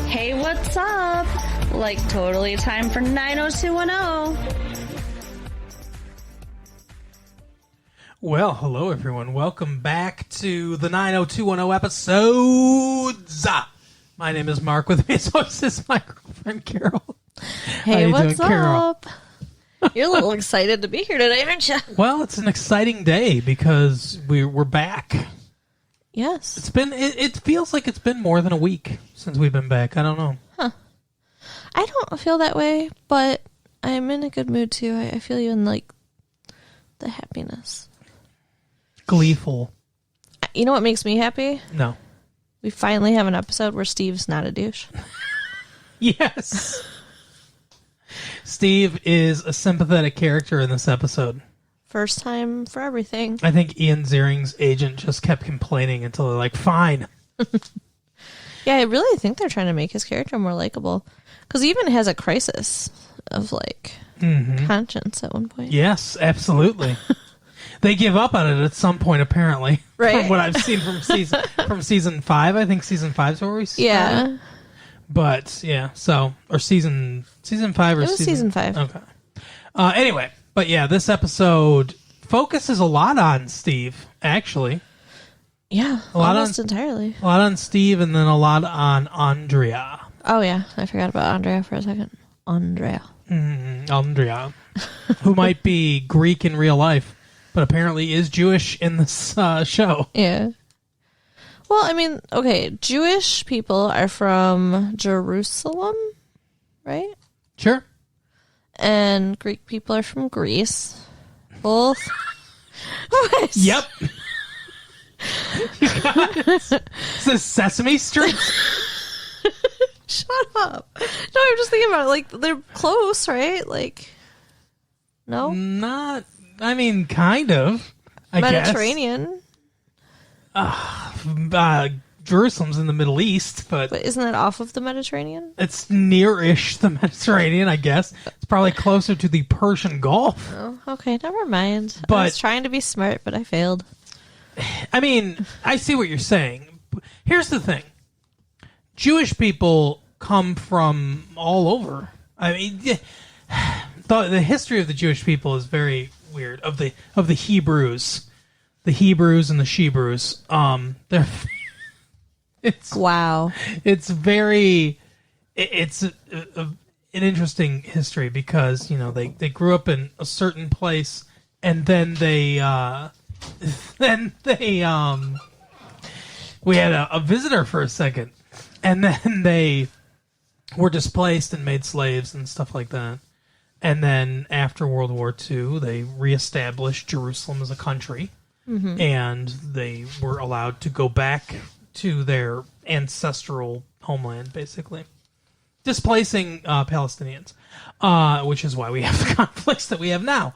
Hey, what's up? Like, totally time for 90210. Well, hello everyone. Welcome back to the 90210 episodes. My name is Mark. With me as always is my girlfriend Carol. Hey, what's up? You're a little excited to be here today, aren't you? Well, it's an exciting day because we're back. Yes. It feels like it's been more than a week since we've been back. I don't know. Huh. I don't feel that way, but I'm in a good mood too. I feel you in like the happiness. Gleeful. You know what makes me happy? No. We finally have an episode where Steve's not a douche. Yes. Steve is a sympathetic character in this episode. First time for everything. I think Ian Ziering's agent just kept complaining until they're like, fine. Yeah, I really think they're trying to make his character more likable. Because he even has a crisis of, like, conscience at one point. Yes, absolutely. They give up on it at some point, apparently. Right. From what I've seen from season 5. I think season 5 is where we started. Yeah. But, yeah, so, or season 5 or It was season 5. Okay. Anyway, but yeah, this episode focuses a lot on Steve, actually. Yeah, almost entirely. A lot on Steve and then a lot on Andrea. Oh, yeah. I forgot about Andrea for a second. Andrea. Andrea. Who might be Greek in real life, but apparently is Jewish in this show. Yeah. Well, I mean, okay, Jewish people are from Jerusalem, right? Sure. And Greek people are from Greece. Both. What? Yep. You got it. Is this Sesame Street? Shut up. No, I'm just thinking about it. Like, they're close, right? Like, no? Not, I mean, kind of. I Mediterranean. guess. Jerusalem's in the Middle East, but isn't that off of the Mediterranean? it's near-ish the Mediterranean, I guess. It's probably closer to the Persian Gulf. Oh, okay, never mind. I But- was trying to be smart, but I failed. I mean, I see what you're saying. Here's the thing. Jewish people come from all over. I mean, the history of the Jewish people is very weird. Of the Hebrews. The Hebrews and the Shebrews. Wow. It's an interesting history because, you know, they grew up in a certain place and then we had a visitor for a second and then they were displaced and made slaves and stuff like that. And then after World War II, they reestablished Jerusalem as a country. And they were allowed to go back to their ancestral homeland, basically. Displacing Palestinians, which is why we have the conflicts that we have now.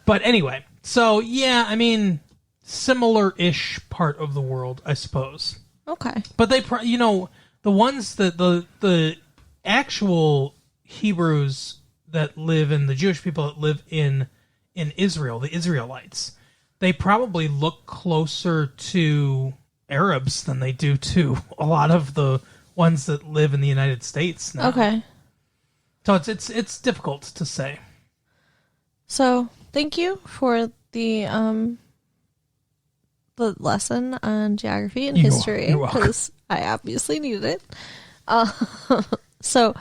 But anyway, so yeah, I mean, similar-ish part of the world, I suppose. Okay. But they, the ones that the actual Hebrews that live in, the Jewish people that live in Israel, the Israelites, they probably look closer to Arabs than they do to a lot of the ones that live in the United States now. Okay. So it's difficult to say. So, thank you for the lesson on geography and history, because I obviously needed it. So,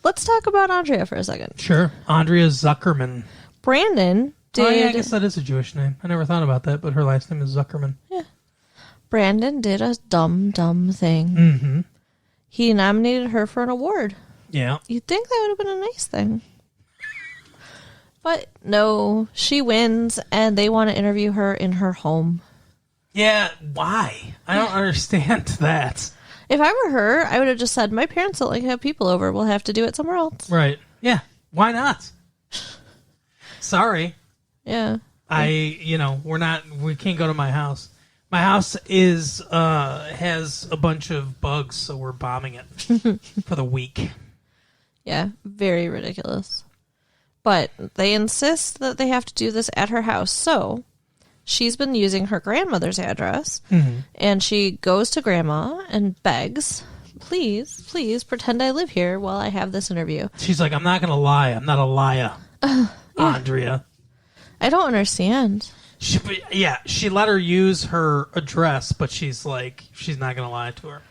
let's talk about Andrea for a second. Sure. Andrea Zuckerman. Brandon did... Oh, yeah, I guess that is a Jewish name. I never thought about that, but her last name is Zuckerman. Yeah. Brandon did a dumb thing. Mm-hmm. He nominated her for an award. Yeah. You'd think that would have been a nice thing. But no, she wins, and they want to interview her in her home. Yeah, why? I don't understand that. If I were her, I would have just said, my parents don't like to have people over. We'll have to do it somewhere else. Right. Yeah. Why not? Sorry. Yeah. We can't go to my house. My house has a bunch of bugs, so we're bombing it for the week. Yeah, very ridiculous. But they insist that they have to do this at her house. So she's been using her grandmother's address, and she goes to grandma and begs please pretend I live here while I have this interview. She's like, I'm not going to lie. I'm not a liar, Andrea. I don't understand. She let her use her address, but she's like, she's not going to lie to her.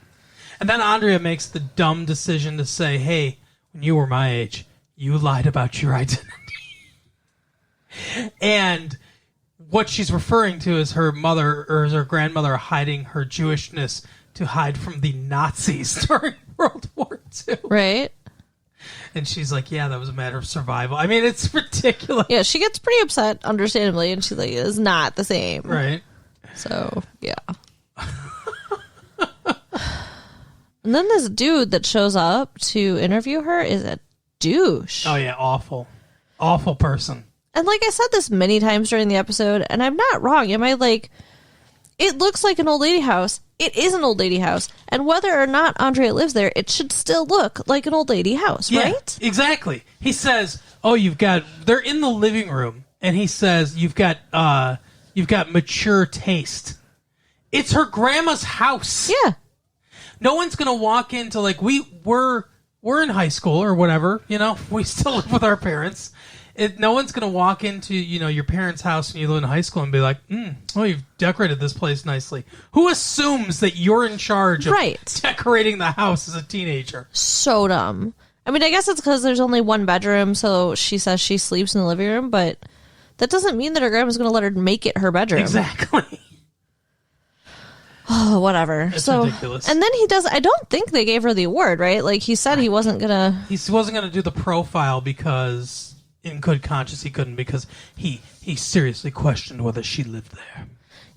And then Andrea makes the dumb decision to say, hey, when you were my age, you lied about your identity. And what she's referring to is her mother or her grandmother hiding her Jewishness to hide from the Nazis during World War II. Right. And she's like, yeah, that was a matter of survival. I mean, it's ridiculous. Yeah, she gets pretty upset, understandably, and she's like, it's not the same. Right. So, yeah. And then this dude that shows up to interview her is a douche. Oh, yeah, awful. Awful person. And like I said this many times during the episode, and I'm not wrong. Am I like, it looks like an old lady house. It is an old lady house. And whether or not Andrea lives there, it should still look like an old lady house, yeah, right? Exactly. He says, oh, they're in the living room. And he says, you've got mature taste. It's her grandma's house. Yeah. No one's going to walk into, like, we're in high school or whatever, we still live with our parents. No one's going to walk into, your parents' house when you live in high school and be like, oh, you've decorated this place nicely. Who assumes that you're in charge of decorating the house as a teenager? So dumb. I mean, I guess it's because there's only one bedroom, so she says she sleeps in the living room, but that doesn't mean that her grandma's going to let her make it her bedroom. Exactly. Oh, whatever. It's ridiculous. And then I don't think they gave her the award, right? Like, he said he wasn't going to do the profile because, in good conscience, he couldn't, because he seriously questioned whether she lived there.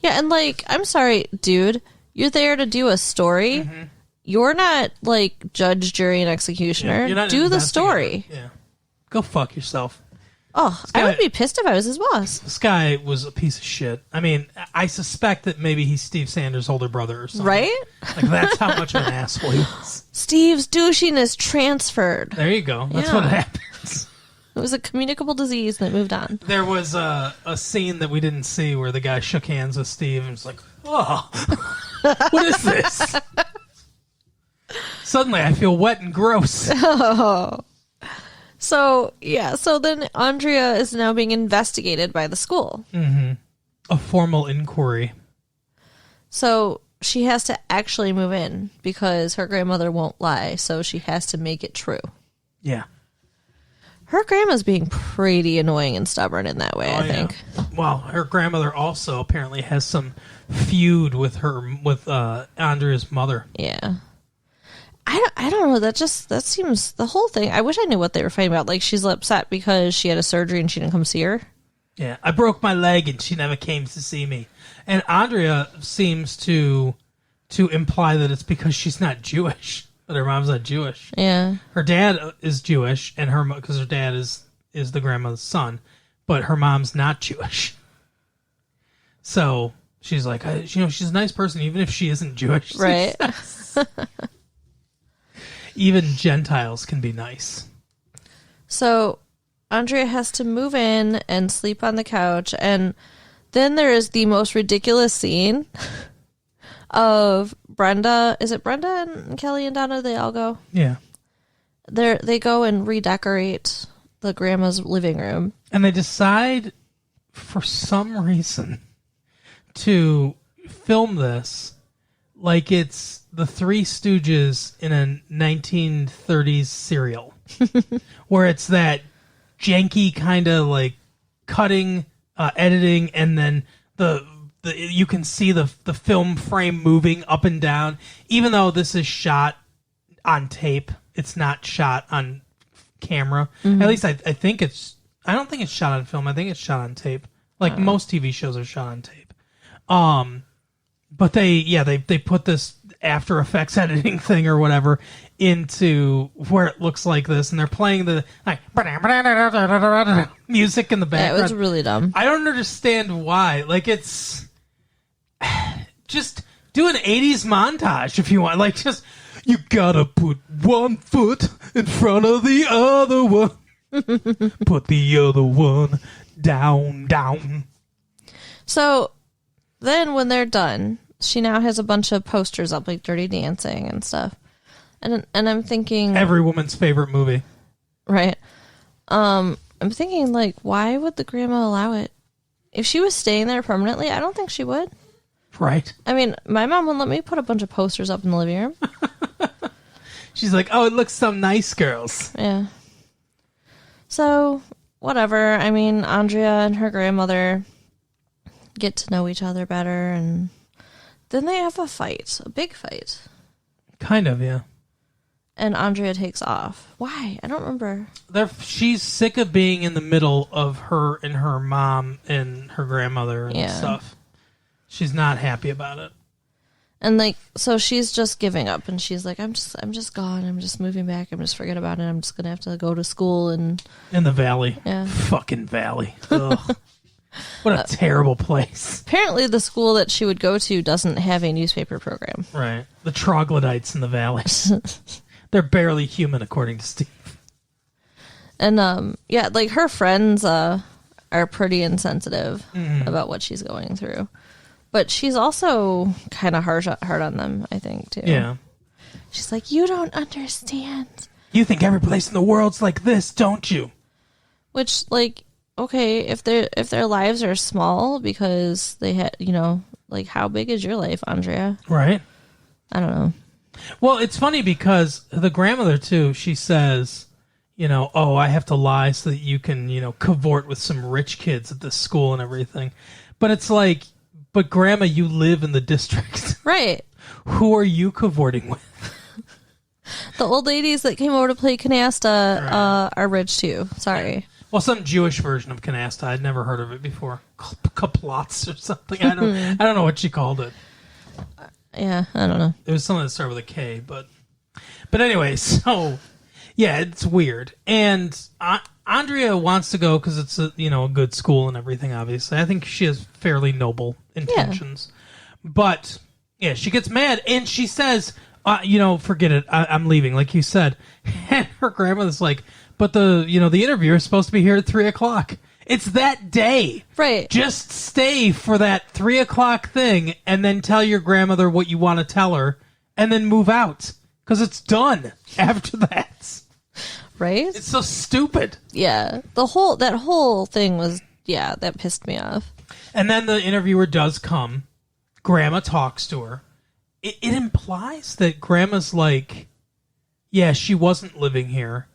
Yeah, and, like, I'm sorry, dude. You're there to do a story. Mm-hmm. You're not, like, judge, jury, and executioner. Yeah, you're not do the story. Yeah. Go fuck yourself. Oh, I would be pissed if I was his boss. This guy was a piece of shit. I mean, I suspect that maybe he's Steve Sanders' older brother or something. Right? Like, that's how much of an asshole he was. Steve's douchiness transferred. There you go. That's what happens. It was a communicable disease that moved on. There was a scene that we didn't see where the guy shook hands with Steve and was like, oh, what is this? Suddenly I feel wet and gross. Oh. So then Andrea is now being investigated by the school. Mm-hmm. A formal inquiry. So she has to actually move in because her grandmother won't lie, so she has to make it true. Yeah. Her grandma's being pretty annoying and stubborn in that way, I think. Well, her grandmother also apparently has some feud with Andrea's mother. Yeah. I don't know. That seems the whole thing. I wish I knew what they were fighting about. Like, she's upset because she had a surgery and she didn't come see her. Yeah, I broke my leg and she never came to see me. And Andrea seems to imply that it's because she's not Jewish, that her mom's not Jewish. Yeah, her dad is Jewish, and because her dad is the grandmother's son, but her mom's not Jewish. So she's like, she's a nice person, even if she isn't Jewish. Right. Even Gentiles can be nice. So Andrea has to move in and sleep on the couch. And then there is the most ridiculous scene of Brenda. Is it Brenda and Kelly and Donna? They all go? Yeah. They go and redecorate the grandma's living room. And they decide, for some reason, to film this like it's the Three Stooges in a 1930s serial, where it's that janky kind of like cutting, editing, and then you can see the film frame moving up and down. Even though this is shot on tape, it's not shot on camera. Mm-hmm. At least I think it's. I don't think it's shot on film. I think it's shot on tape. Like most TV shows are shot on tape. But they put this After Effects editing thing or whatever into where it looks like this, and they're playing the like music in the background. Yeah, it was really dumb. I don't understand why. Like, it's just do an 80s montage if you want. Like, just you gotta put one foot in front of the other one. Put the other one down. So then when they're done, she now has a bunch of posters up, like Dirty Dancing and stuff. And I'm thinking... Every woman's favorite movie. Right. I'm thinking, like, why would the grandma allow it? If she was staying there permanently, I don't think she would. Right. I mean, my mom wouldn't let me put a bunch of posters up in the living room. She's like, oh, it looks so nice, girls. Yeah. So, whatever. I mean, Andrea and her grandmother get to know each other better, and then they have a fight. A big fight. Kind of, yeah. And Andrea takes off. Why? I don't remember. She's sick of being in the middle of her and her mom and her grandmother and stuff. She's not happy about it. And like, so she's just giving up, and she's like, I'm just gone. I'm just moving back. I'm just forget about it. I'm just gonna have to go to school and in the valley. Yeah. Fucking valley. Ugh. What a terrible place. Apparently, the school that she would go to doesn't have a newspaper program. Right. The troglodytes in the valley. They're barely human, according to Steve. And, yeah, like, her friends are pretty insensitive about what she's going through. But she's also kind of hard on them, I think, too. Yeah. She's like, you don't understand. You think every place in the world's like this, don't you? Which, like, okay, if their lives are small because they had, like, how big is your life, Andrea? Right. I don't know. Well, it's funny because the grandmother, too, she says, oh, I have to lie so that you can, cavort with some rich kids at this school and everything. But it's like, but Grandma, you live in the district. Right. Who are you cavorting with? The old ladies that came over to play canasta are rich, too. Sorry. Well, some Jewish version of canasta. I'd never heard of it before. Kaplotz or something. I don't know what she called it. Yeah, I don't know. It was something that started with a K, but anyway, so yeah, it's weird. And Andrea wants to go because it's a good school and everything. Obviously, I think she has fairly noble intentions. Yeah. But yeah, she gets mad and she says, forget it. I'm leaving, like you said. And her grandmother's like, but the interviewer is supposed to be here at 3:00. It's that day. Right. Just stay for that 3:00 thing and then tell your grandmother what you want to tell her and then move out. Because it's done after that. Right? It's so stupid. Yeah. That whole thing was, that pissed me off. And then the interviewer does come. Grandma talks to her. It implies that Grandma's like, yeah, she wasn't living here,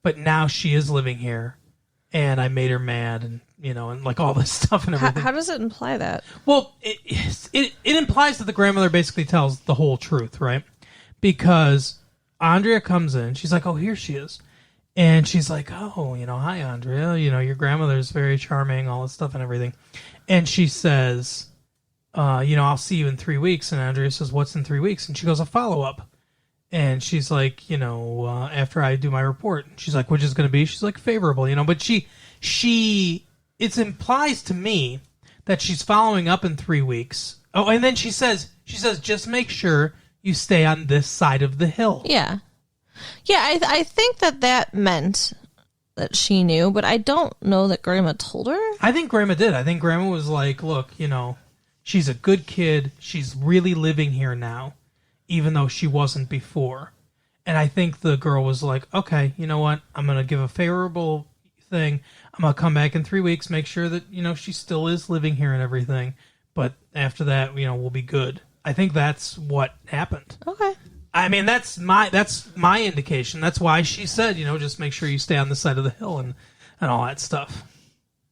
but now she is living here. And I made her mad, and and like all this stuff and everything. How does it imply that? Well, it implies that the grandmother basically tells the whole truth, right? Because Andrea comes in, she's like, "Oh, here she is," and she's like, "Oh, hi, Andrea. Your grandmother's very charming, all this stuff and everything." And she says, "I'll see you in 3 weeks." And Andrea says, "What's in 3 weeks?" And she goes, "A follow-up." And she's like, after I do my report, she's like, which is going to be? She's like, favorable, but it implies to me that she's following up in 3 weeks. Oh, and then she says, just make sure you stay on this side of the hill. Yeah. Yeah, I think that meant that she knew, but I don't know that Grandma told her. I think Grandma did. I think Grandma was like, look, she's a good kid. She's really living here now, even though she wasn't before. And I think the girl was like, okay, you know what? I'm going to give a favorable thing. I'm going to come back in 3 weeks, make sure that, she still is living here and everything. But after that, we'll be good. I think that's what happened. Okay. I mean, that's my indication. That's why she said, just make sure you stay on this side of the hill and all that stuff.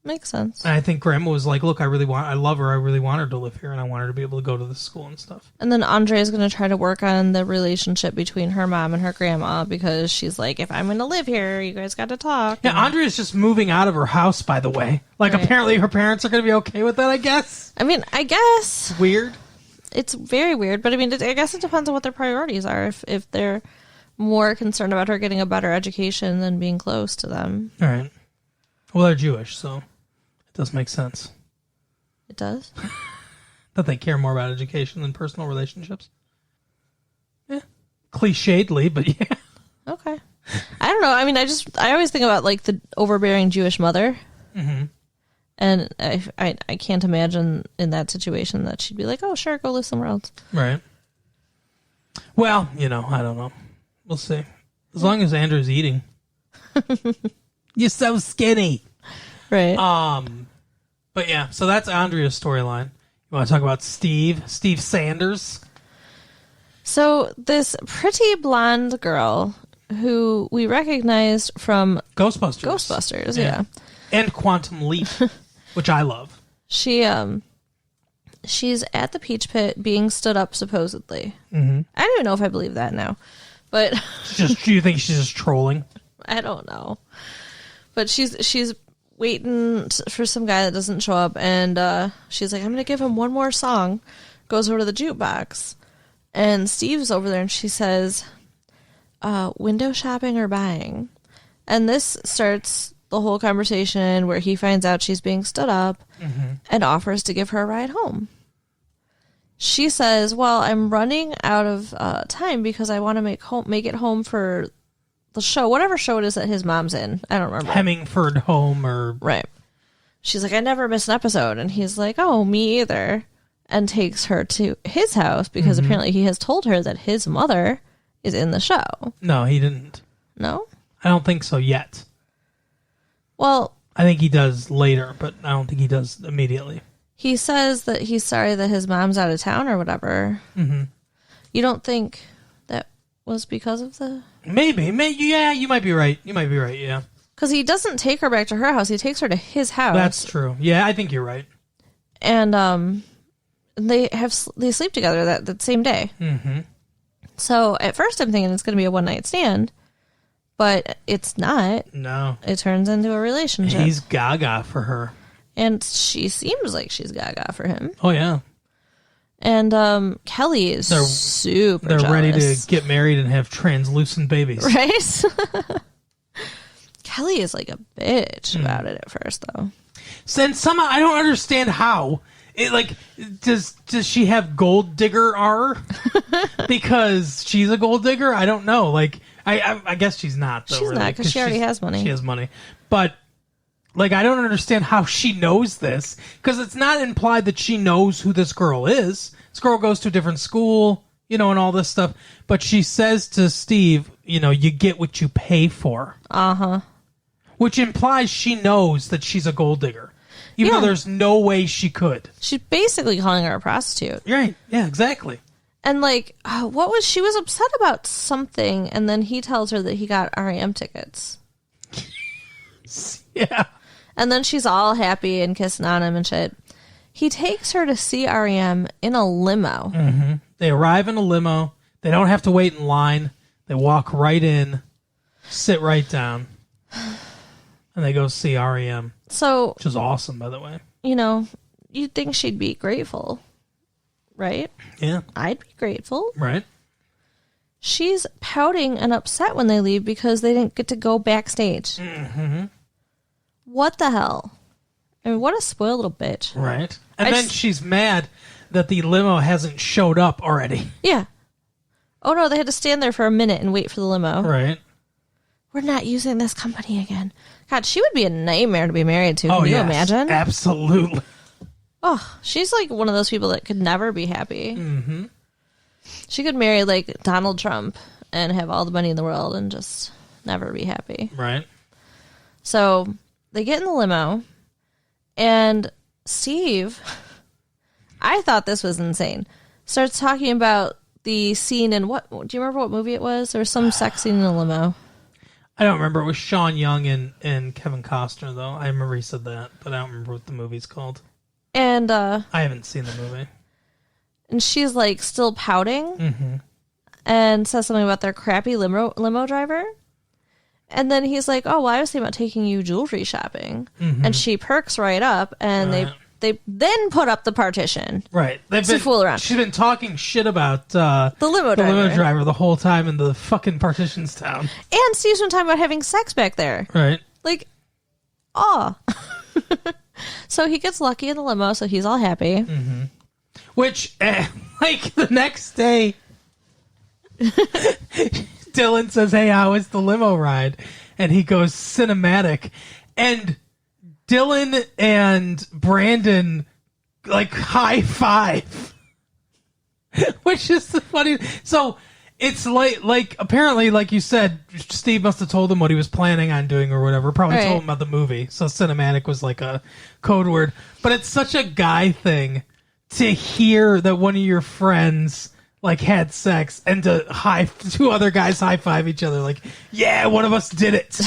Makes sense. And I think Grandma was like, look, I love her. I really want her to live here, and I want her to be able to go to the school and stuff. And then Andrea's going to try to work on the relationship between her mom and her grandma because she's like, if I'm going to live here, you guys got to talk. Yeah, Andrea's just moving out of her house, by the way. Like, right. Apparently her parents are going to be okay with that, I guess. I mean, I guess. It's weird. It's very weird, but I mean, I guess it depends on what their priorities are. If they're more concerned about her getting a better education than being close to them. All right. Well, they're Jewish, so it does make sense. It does? That they care more about education than personal relationships. Yeah. Clichédly, but yeah. Okay. I don't know. I mean, I always think about, like, the overbearing Jewish mother. Mm-hmm. And I can't imagine in that situation that she'd be like, oh, sure, go live somewhere else. Right. Well, I don't know. We'll see. As long as Andrew's eating. You're so skinny. Right. But yeah, so that's Andrea's storyline. You want to talk about Steve Sanders? So this pretty blonde girl who we recognized from Ghostbusters. Yeah. And Quantum Leap, which I love. She's at the Peach Pit being stood up, supposedly. Mm-hmm. I don't even know if I believe that now. But do you think she's just trolling? I don't know. But she's waiting for some guy that doesn't show up, and she's like, I'm going to give him one more song. Goes over to the jukebox. And Steve's over there, and she says, window shopping or buying? And this starts the whole conversation where he finds out she's being stood up and offers to give her a ride home. She says, well, I'm running out of time because I want to make it home for the show, whatever show it is that his mom's in. I don't remember. Hemingford Home or... Right. She's like, I never miss an episode. And he's like, oh, me either. And takes her to his house because apparently he has told her that his mother is in the show. No, he didn't. No? I don't think so yet. Well... I think he does later, but I don't think he does immediately. He says that he's sorry that his mom's out of town or whatever. Mm-hmm. You don't think that was because of the... Maybe. Yeah, you might be right. Yeah. Because he doesn't take her back to her house. He takes her to his house. That's true. Yeah, I think you're right. And they sleep together that same day. Mm-hmm. So at first I'm thinking it's going to be a one-night stand, but it's not. No. It turns into a relationship. He's gaga for her. And she seems like she's gaga for him. Oh, yeah. And Kelly is super They're jealous. ready to get married and have translucent babies. Right? Kelly is like a bitch about it at first, though. And somehow, I don't understand how. Does she have gold digger R? Because she's a gold digger? I don't know. I guess she's not, though. She's not, because she already has money. She has money. But... I don't understand how she knows this, because it's not implied that she knows who this girl is. This girl goes to a different school, and all this stuff. But she says to Steve, you get what you pay for. Uh-huh. Which implies she knows that she's a gold digger, even though there's no way she could. She's basically calling her a prostitute. Right. Yeah, exactly. And, she was upset about something, and then he tells her that he got REM tickets. Yeah. And then she's all happy and kissing on him and shit. He takes her to see REM in a limo. Mm-hmm. They arrive in a limo. They don't have to wait in line. They walk right in, sit right down, and they go see REM. So, which is awesome, by the way. You'd think she'd be grateful, right? Yeah. I'd be grateful. Right. She's pouting and upset when they leave because they didn't get to go backstage. Mm-hmm. What the hell? I mean, what a spoiled little bitch. Right. And then she's mad that the limo hasn't showed up already. Yeah. Oh, no, they had to stand there for a minute and wait for the limo. Right. We're not using this company again. God, she would be a nightmare to be married to. Can you imagine? Absolutely. Oh, she's like one of those people that could never be happy. Mm-hmm. She could marry like Donald Trump and have all the money in the world and just never be happy. Right. So they get in the limo, and Steve, I thought this was insane, starts talking about the scene in what? Do you remember what movie it was? There was some sex scene in a limo. I don't remember. It was Sean Young and Kevin Costner, though. I remember he said that, but I don't remember what the movie's called. And I haven't seen the movie. And she's like still pouting and says something about their crappy limo driver. And then he's like, oh, well, I was thinking about taking you jewelry shopping. And she perks right up, and they then put up the partition. Right. To fool around. She's been talking shit about the limo driver the whole time in the fucking partitions town. And Steve's been talking about having sex back there. Right. Like, aw. So he gets lucky in the limo, so he's all happy. Mm-hmm. Which, the next day, Dylan says, hey, how was the limo ride? And he goes, cinematic. And Dylan and Brandon, high five. Which is the funny. So, It's like apparently, like you said, Steve must have told him what he was planning on doing or whatever. Probably told him about the movie. So cinematic was like a code word. But it's such a guy thing to hear that one of your friends like had sex and to two other guys high five each other like, yeah, one of us did it.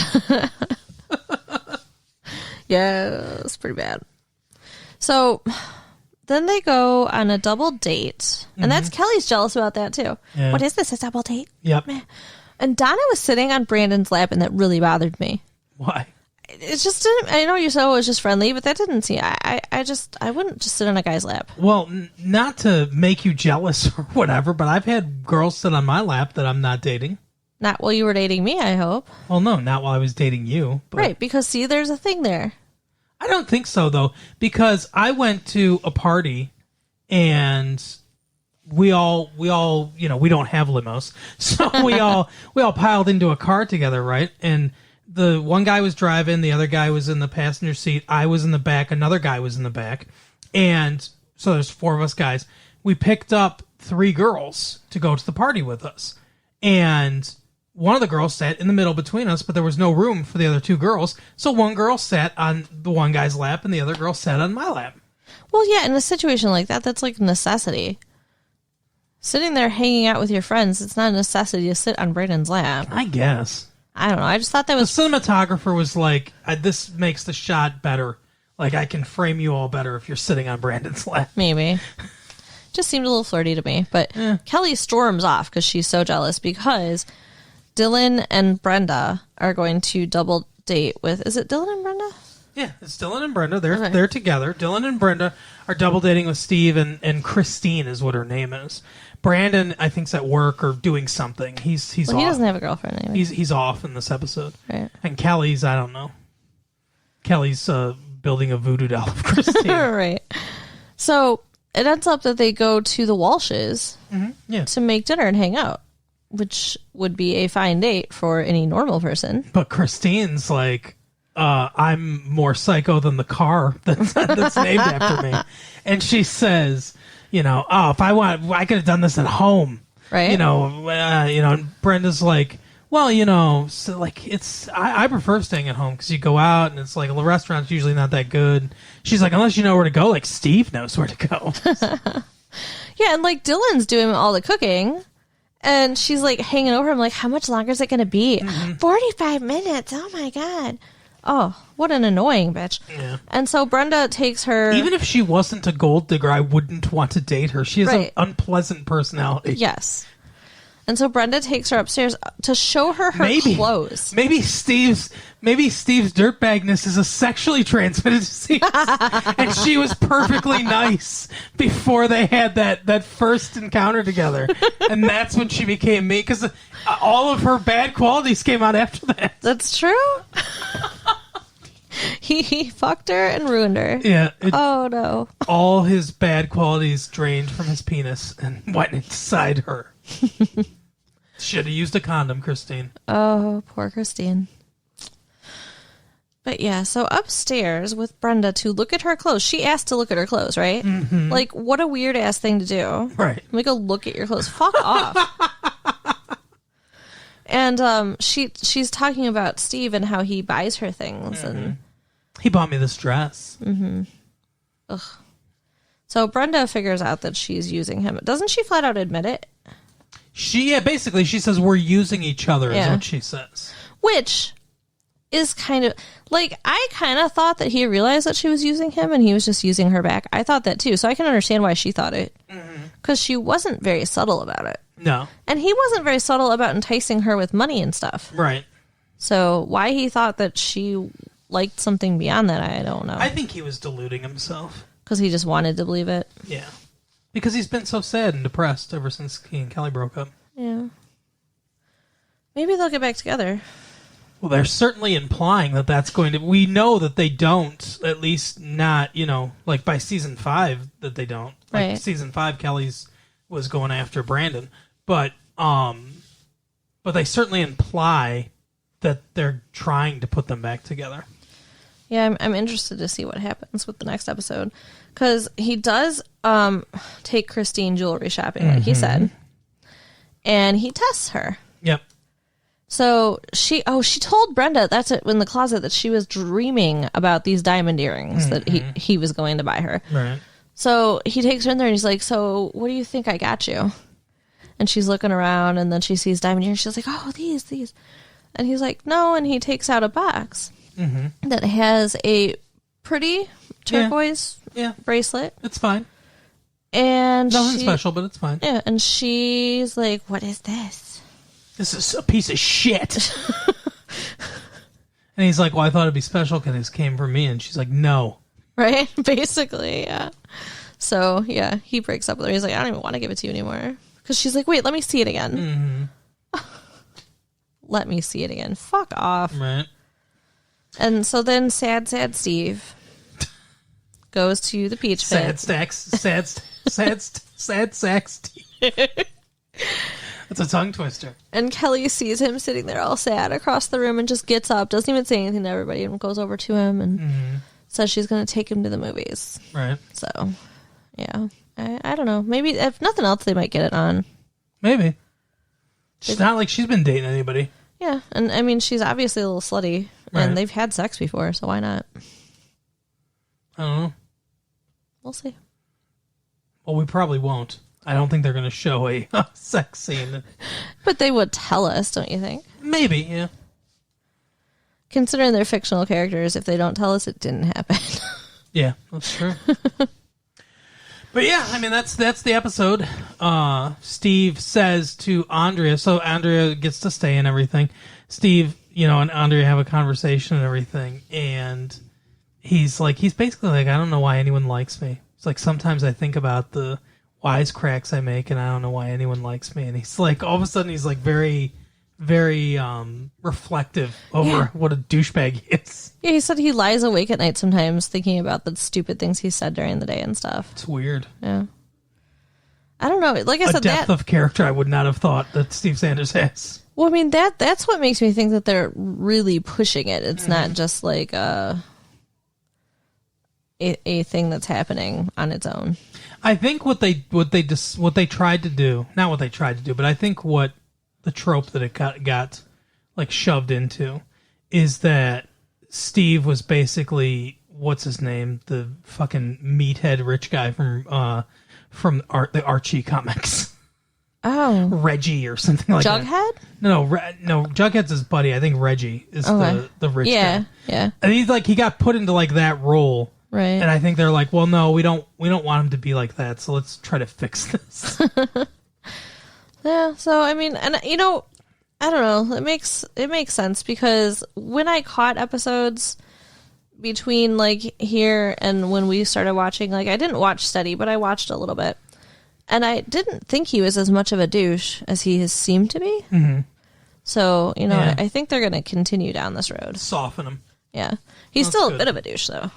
Yeah, it's pretty bad. So then they go on a double date. And that's Kelly's jealous about that, too. Yeah. What is this? A double date? Yep. And Donna was sitting on Brandon's lap, and that really bothered me. Why? It's just didn't. I know you said it was just friendly, but that didn't seem. I wouldn't just sit on a guy's lap. Well, not to make you jealous or whatever, but I've had girls sit on my lap that I'm not dating. Not while you were dating me, I hope. Well, no, not while I was dating you. But Right, because see, there's a thing there. I don't think so, though, because I went to a party and we all, we don't have limos, so we all piled into a car together, right? And the one guy was driving, the other guy was in the passenger seat, I was in the back, another guy was in the back, and so there's 4 of us guys. We picked up 3 girls to go to the party with us, and one of the girls sat in the middle between us, but there was no room for the other 2 girls, so one girl sat on the one guy's lap, and the other girl sat on my lap. Well, yeah, in a situation like that, that's like necessity. Sitting there hanging out with your friends, it's not a necessity to sit on Brandon's lap. I guess. I don't know. I just thought that was... The cinematographer was like, this makes the shot better. Like, I can frame you all better if you're sitting on Brandon's lap. Maybe. Just seemed a little flirty to me. But Kelly storms off because she's so jealous because Dylan and Brenda are going to double date with... Is it Dylan and Brenda? Yeah, it's Dylan and Brenda. They're together. Dylan and Brenda are double dating with Steve, and Christine is what her name is. Brandon, I think, is at work or doing something. He's off. He doesn't have a girlfriend anyway. He's off in this episode. Right. And Kelly's, I don't know. Kelly's building a voodoo doll of Christine. Right. So it ends up that they go to the Walshes to make dinner and hang out, which would be a fine date for any normal person. But Christine's like, I'm more psycho than the car that's named after me. And she says, if I want, I could have done this at home. Right. And Brenda's like, well, so like I prefer staying at home because you go out and it's like the restaurant's usually not that good. She's like, unless you know where to go, like Steve knows where to go. Yeah. And like Dylan's doing all the cooking. And she's like hanging over him like, how much longer is it going to be? 45 minutes. Oh, my God. Oh, what an annoying bitch. Yeah. And so Brenda takes her... Even if she wasn't a gold digger, I wouldn't want to date her. She has an unpleasant personality. Yes. And so Brenda takes her upstairs to show her clothes. Maybe Steve's dirtbagness is a sexually transmitted disease. And she was perfectly nice before they had that first encounter together. And that's when she became me, because all of her bad qualities came out after that. That's true. He fucked her and ruined her. Yeah. Oh, no. All his bad qualities drained from his penis and went inside her. Should have used a condom, Christine. Oh, poor Christine. But yeah, so upstairs with Brenda to look at her clothes. She asked to look at her clothes, right? Mm-hmm. Like, what a weird ass thing to do. Right. Let me go look at your clothes. Fuck off. And she's talking about Steve and how he buys her things. And he bought me this dress. Mm-hmm. Ugh. So Brenda figures out that she's using him. Doesn't she flat out admit it? Basically, she says we're using each other, is what she says. Which is kind of, like, I kind of thought that he realized that she was using him and he was just using her back. I thought that too, so I can understand why she thought it. Because she wasn't very subtle about it. No. And he wasn't very subtle about enticing her with money and stuff. Right. So why he thought that she liked something beyond that, I don't know. I think he was deluding himself. Because he just wanted to believe it. Yeah. Because he's been so sad and depressed ever since he and Kelly broke up. Yeah. Maybe they'll get back together. Well, they're certainly implying that that's going to... We know that they don't, at least not, like by season 5 that they don't. Like season 5, Kelly's was going after Brandon. But they certainly imply that they're trying to put them back together. Yeah, I'm interested to see what happens with the next episode. Because he does take Christine jewelry shopping, like he said. and he tests her. Yep. So she told Brenda, that's it, in the closet, that she was dreaming about these diamond earrings that he was going to buy her. Right. So he takes her in there and he's like, so what do you think I got you? And she's looking around and then she sees diamond earrings. She's like, oh, these. And he's like, no. And he takes out a box that has a pretty turquoise bracelet. It's fine. And nothing special, but it's fine. Yeah. And she's like, what is this? This is a piece of shit. And he's like, well, I thought it'd be special because this came from me. And she's like, no. Right? Basically, yeah. So, yeah, he breaks up with her. He's like, I don't even want to give it to you anymore. Because she's like, wait, let me see it again. Let me see it again. Fuck off. Right. And so then sad Steve goes to the peach pit. Sad sack Steve. That's a tongue twister. And Kelly sees him sitting there all sad across the room and just gets up, doesn't even say anything to everybody, and goes over to him and says she's going to take him to the movies. Right. So, yeah. I don't know. Maybe, if nothing else, they might get it on. Maybe. It's not like she's been dating anybody. Yeah. And, I mean, she's obviously a little slutty, and they've had sex before, so why not? I don't know. We'll see. Well, we probably won't. I don't think they're going to show a sex scene. But they would tell us, don't you think? Maybe, yeah. Considering they're fictional characters, if they don't tell us, it didn't happen. Yeah, that's true. But yeah, I mean, that's the episode. Steve says to Andrea, so Andrea gets to stay and everything. Steve, and Andrea have a conversation and everything, and he's basically like, I don't know why anyone likes me. It's like, sometimes I think about the wisecracks I make, and I don't know why anyone likes me. And he's like, all of a sudden, he's like very, very reflective over what a douchebag he is. Yeah, he said he lies awake at night sometimes thinking about the stupid things he said during the day and stuff. It's weird. Yeah. I don't know. Like I said, a depth of character I would not have thought that Steve Sanders has. Well, I mean, that's what makes me think that they're really pushing it. It's not just like a thing that's happening on its own. I think what they tried to do, not what they tried to do, but I think what the trope that it got like shoved into is that Steve was basically, what's his name, the fucking meathead rich guy from the Archie comics. Oh, Reggie or something like Jughead? that. No, Jughead's his buddy. I think Reggie is the rich guy. Yeah. And he got put into like that role. Right. And I think they're like, well, no, we don't want him to be like that, so let's try to fix this. Yeah, so I mean, and I don't know, it makes sense because when I caught episodes between like here and when we started watching, like I didn't watch steady, but I watched a little bit. And I didn't think he was as much of a douche as he has seemed to be. Mm-hmm. So, I think they're going to continue down this road. Soften him. Yeah. He's That's still good. a bit of a douche, though.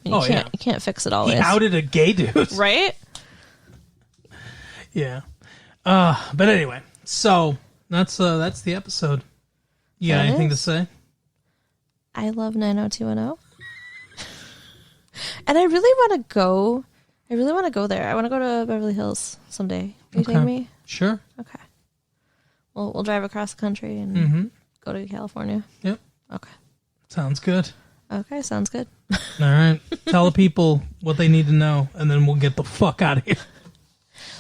I mean, you can't fix it all. He outed a gay dude. Right? Yeah. But anyway, so that's the episode. You got anything to say? I love 90210. And I really want to go. there. I want to go to Beverly Hills someday. Are you taking me? Sure. Okay. We'll drive across the country and go to California. Yep. Okay. Sounds good. Okay, sounds good. All right. Tell the people what they need to know, and then we'll get the fuck out of here.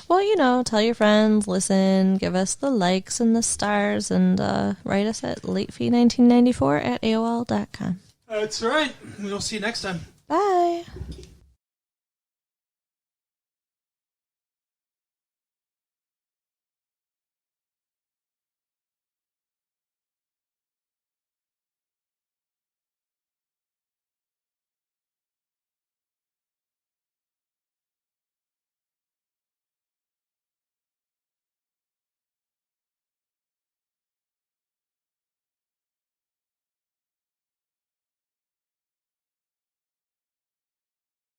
Well, tell your friends, listen, give us the likes and the stars, and write us at latefee1994@aol.com. That's right. We'll see you next time. Bye.